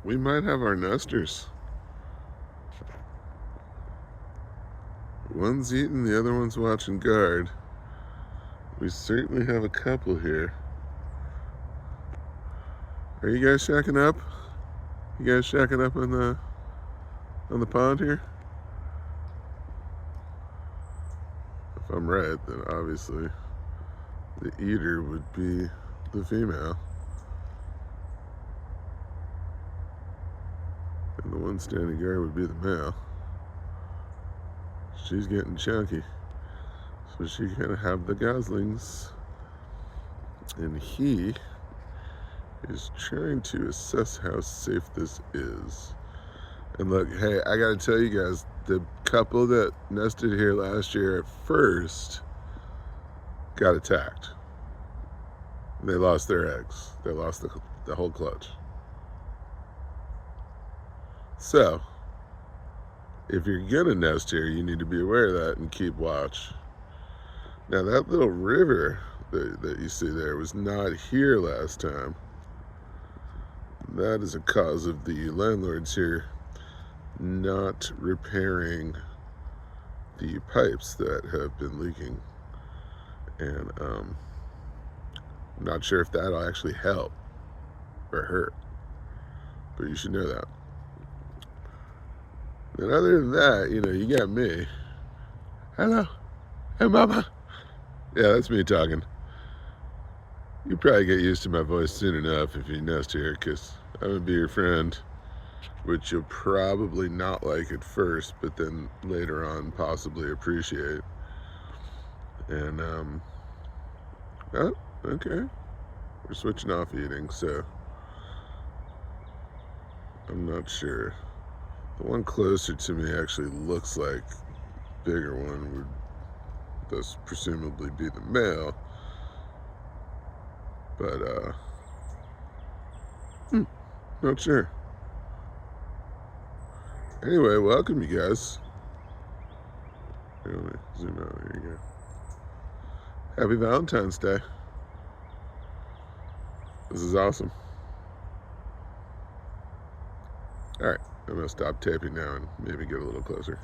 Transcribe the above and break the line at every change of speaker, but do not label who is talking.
we might have our nesters. One's eating, the other one's watching guard. We certainly have a couple here. Are you guys shacking up? You guys shacking up on the pond here? If I'm right, then obviously the eater would be the female. And the one standing guard would be the male. She's getting chunky. So she can have the goslings. And he is trying to assess how safe this is. And look, hey, I gotta tell you guys, the couple that nested here last year at first got attacked. They lost their eggs. They lost the whole clutch. So, if you're gonna nest here, you need to be aware of that and keep watch. Now, that little river that you see there was not here last time. That is a cause of the landlords here not repairing the pipes that have been leaking. And I'm not sure if that'll actually help or hurt, but you should know that. And other than that, you got me. Hello. Hey, mama. Yeah, that's me talking. You probably get used to my voice soon enough if you nest here, because I'm going to be your friend, which you'll probably not like at first, but then later on possibly appreciate. And, oh, okay. We're switching off eating, so I'm not sure. The one closer to me actually looks like bigger one would thus presumably be the male. But, not sure. Anyway, welcome you guys. Here, let me zoom out. Here you go. Happy Valentine's Day. This is awesome. Alright, I'm going to stop taping now and maybe get a little closer.